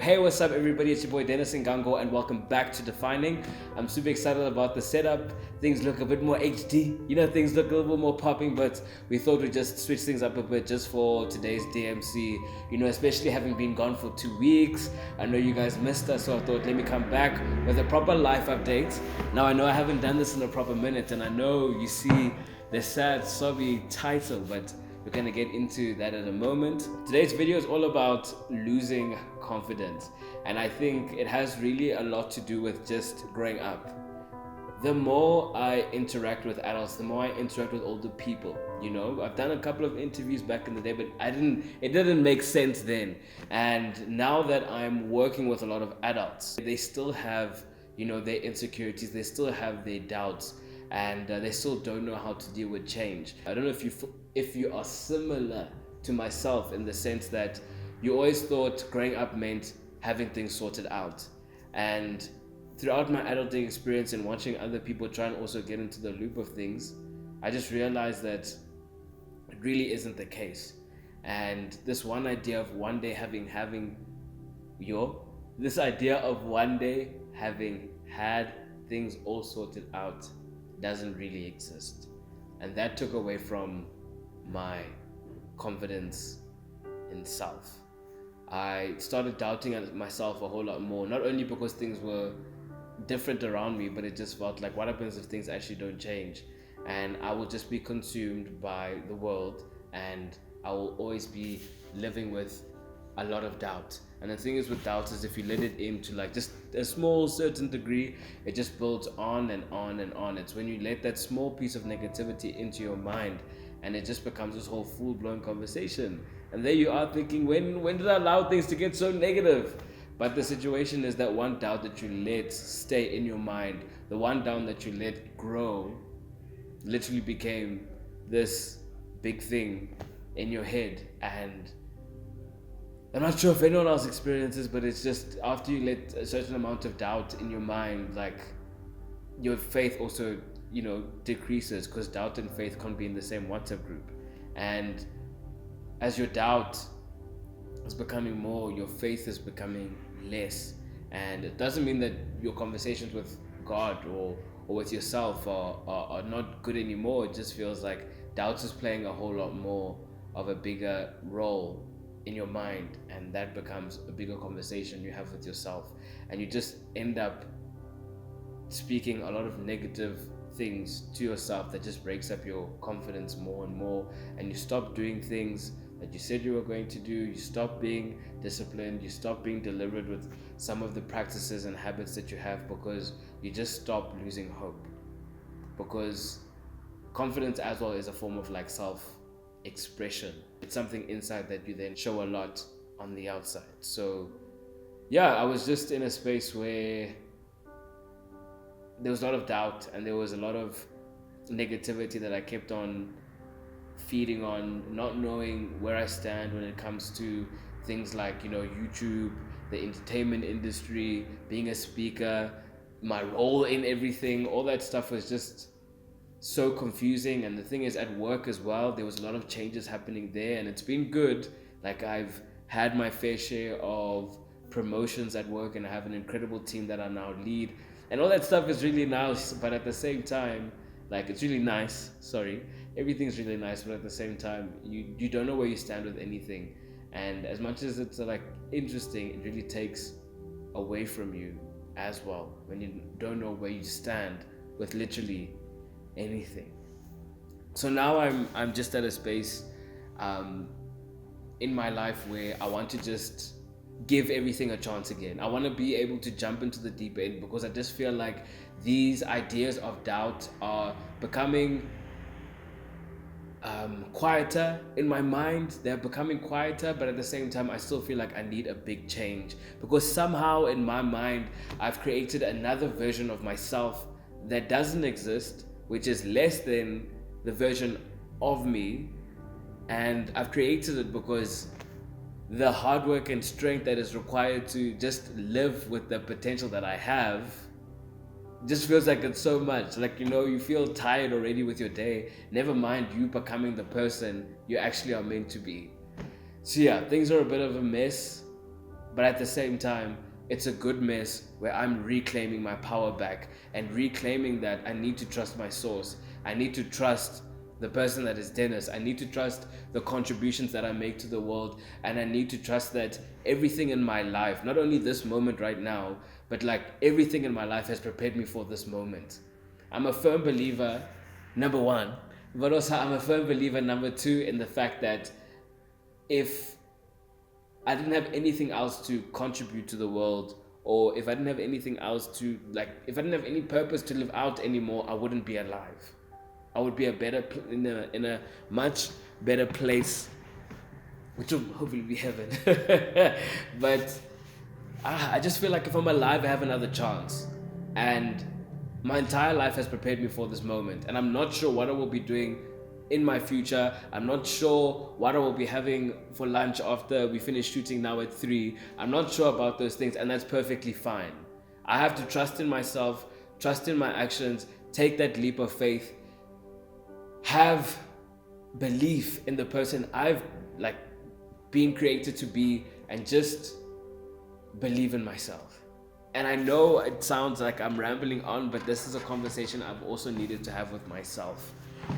Hey, what's up everybody, it's your boy Dennis Ngango and welcome back to Defining. I'm super excited about the setup. Things look a bit more HD, things look a little bit more popping, but we thought we'd just switch things up a bit just for today's DMC, especially having been gone for 2 weeks. I know you guys missed us, so I thought let me come back with a proper life update. Now I know I haven't done this in a proper minute, and I know you see the sad, sobby title, but we're going to get into that in a moment. Today's video is all about losing confidence, and I think it has really a lot to do with just growing up. The more I interact with adults, the more I interact with older people. I've done a couple of interviews back in the day, but it didn't make sense then. And now that I'm working with a lot of adults, they still have their insecurities, they still have their doubts, and they still don't know how to deal with change. I don't know if you are similar to myself in the sense that you always thought growing up meant having things sorted out. And throughout my adulting experience and watching other people try and also get into the loop of things, I just realized that it really isn't the case. And this one idea of one day having had things all sorted out doesn't really exist. And that took away from my confidence in self. I started doubting myself a whole lot more, not only because things were different around me, but it just felt like, what happens if things actually don't change? And I will just be consumed by the world, and I will always be living with a lot of doubt. And the thing is with doubt is if you let it into like just a small certain degree, it just builds on and on and on. It's when you let that small piece of negativity into your mind, and it just becomes this whole full-blown conversation. And there you are thinking, when did I allow things to get so negative? But the situation is that one doubt that you let stay in your mind, the one doubt that you let grow, literally became this big thing in your head. And I'm not sure if anyone else experiences, but it's just after you let a certain amount of doubt in your mind, like your faith also, decreases, because doubt and faith can't be in the same WhatsApp group. And as your doubt is becoming more, your faith is becoming less. And it doesn't mean that your conversations with God or with yourself are not good anymore. It just feels like doubt is playing a whole lot more of a bigger role in your mind, and that becomes a bigger conversation you have with yourself, and you just end up speaking a lot of negative things to yourself that just breaks up your confidence more and more, and you stop doing things that you said you were going to do. You stop being disciplined, you stop being deliberate with some of the practices and habits that you have, because you just stop losing hope. Because confidence as well is a form of like self-expression. It's something inside that you then show a lot on the outside. So yeah, I was just in a space where there was a lot of doubt, and there was a lot of negativity that I kept on feeding on, not knowing where I stand when it comes to things like, YouTube, the entertainment industry, being a speaker, my role in everything. All that stuff was just so confusing. And the thing is, at work as well, there was a lot of changes happening there, and it's been good. Like, I've had my fair share of promotions at work, and I have an incredible team that I now lead, and all that stuff is really nice. But at the same time, like, it's really nice, everything's really nice, but at the same time, you don't know where you stand with anything. And as much as it's like interesting, it really takes away from you as well when you don't know where you stand with literally anything. So now I'm just at a space in my life where I want to just give everything a chance again. I want to be able to jump into the deep end, because I just feel like these ideas of doubt are becoming quieter in my mind. They're becoming quieter, but at the same time I still feel like I need a big change, because somehow in my mind I've created another version of myself that doesn't exist, which is less than the version of me. And I've created it because the hard work and strength that is required to just live with the potential that I have just feels like it's so much. Like, you feel tired already with your day, never mind you becoming the person you actually are meant to be. So yeah, things are a bit of a mess. But at the same time, it's a good mess where I'm reclaiming my power back and reclaiming that I need to trust my source. I need to trust the person that is Dennis. I need to trust the contributions that I make to the world. And I need to trust that everything in my life, not only this moment right now, but like everything in my life has prepared me for this moment. I'm a firm believer, number one, but also I'm a firm believer, number two, in the fact that if I didn't have anything else to contribute to the world, or if I didn't have anything else to, like, if I didn't have any purpose to live out anymore, I wouldn't be alive. I would be in a much better place, which will hopefully be heaven. But I just feel like if I'm alive, I have another chance. And my entire life has prepared me for this moment. And I'm not sure what I will be doing in my future. I'm not sure what I will be having for lunch after we finish shooting now at 3. I'm not sure about those things, and that's perfectly fine. I have to trust in myself, trust in my actions, take that leap of faith, have belief in the person I've like been created to be, and just believe in myself. And I know it sounds like I'm rambling on, but this is a conversation I've also needed to have with myself.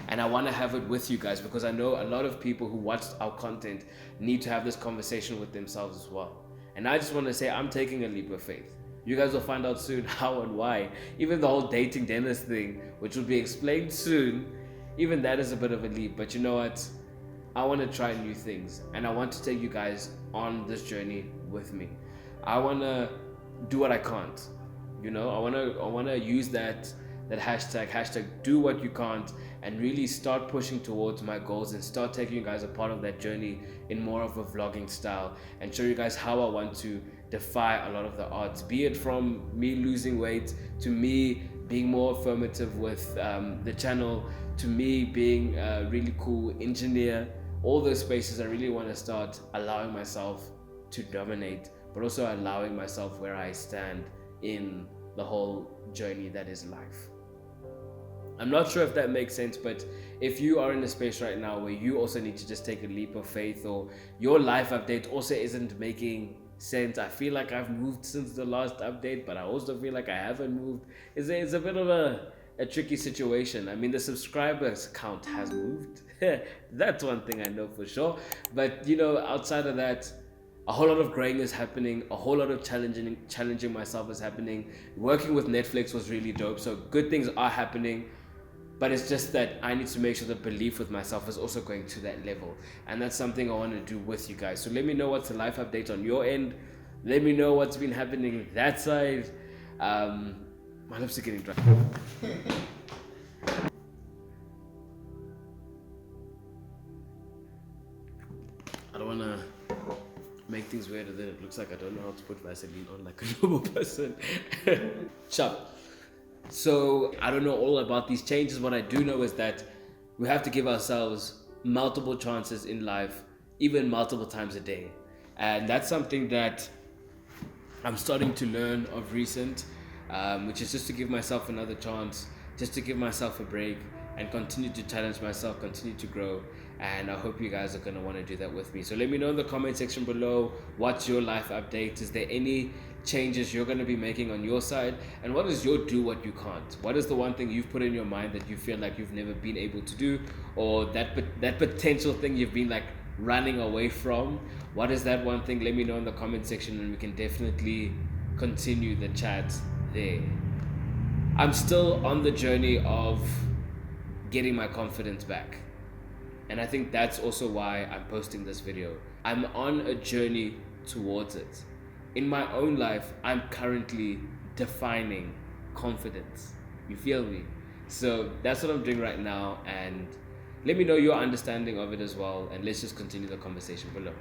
And I want to have it with you guys, because I know a lot of people who watch our content need to have this conversation with themselves as well. And I just want to say I'm taking a leap of faith. You guys will find out soon how and why. Even the whole dating Dennis thing, which will be explained soon, even that is a bit of a leap. But you know what? I want to try new things, and I want to take you guys on this journey with me. I want to do what I can't. You know, I want to use that hashtag do what you can't, and really start pushing towards my goals and start taking you guys a part of that journey in more of a vlogging style, and show you guys how I want to defy a lot of the odds, be it from me losing weight to me being more affirmative with the channel, to me being a really cool engineer. All those spaces I really want to start allowing myself to dominate, but also allowing myself where I stand in the whole journey that is life. I'm not sure if that makes sense, but if you are in a space right now where you also need to just take a leap of faith, or your life update also isn't making sense, I feel like I've moved since the last update, but I also feel like I haven't moved. It's a bit of a tricky situation. I mean, the subscribers count has moved. That's one thing I know for sure. But you know, outside of that, a whole lot of growing is happening, a whole lot of challenging myself is happening. Working with Netflix was really dope, so good things are happening. But it's just that I need to make sure the belief with myself is also going to that level. And that's something I want to do with you guys. So let me know what's the life update on your end. Let me know what's been happening that side. My lips are getting dry. I don't want to make things weirder than it looks like. I don't know how to put Vaseline on like a normal person. Chop. So I don't know all about these changes. What I do know is that we have to give ourselves multiple chances in life, even multiple times a day. And that's something that I'm starting to learn of recent, which is just to give myself another chance, just to give myself a break and continue to challenge myself, continue to grow. And I hope you guys are going to want to do that with me. So let me know in the comment section below, what's your life update? Is there any changes you're going to be making on your side? And what is your do what you can't? What is the one thing you've put in your mind that you feel like you've never been able to do, or that potential thing you've been like running away from? What is that one thing? Let me know in the comment section, and we can definitely continue the chat there. I'm still on the journey of getting my confidence back, and I think that's also why I'm posting this video. I'm on a journey towards it. In my own life, I'm currently defining confidence. You feel me? So that's what I'm doing right now, and let me know your understanding of it as well, and let's just continue the conversation below.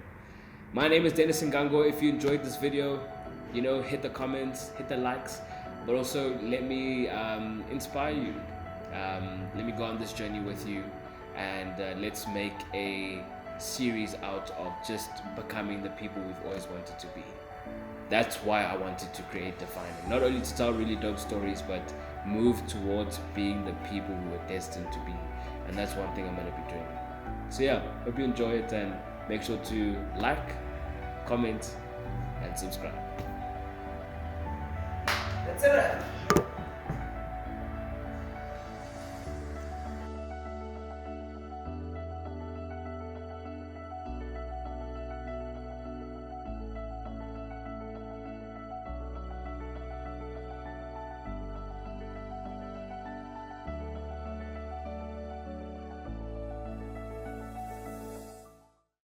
My name is Dennis Ngango. If you enjoyed this video, you know, hit the comments, hit the likes, but also let me inspire you. Let me go on this journey with you, and let's make a series out of just becoming the people we've always wanted to be. That's why I wanted to create Defining. Not only to tell really dope stories, but move towards being the people we were destined to be. And that's one thing I'm going to be doing. So yeah, hope you enjoy it, and make sure to like, comment, and subscribe. That's it.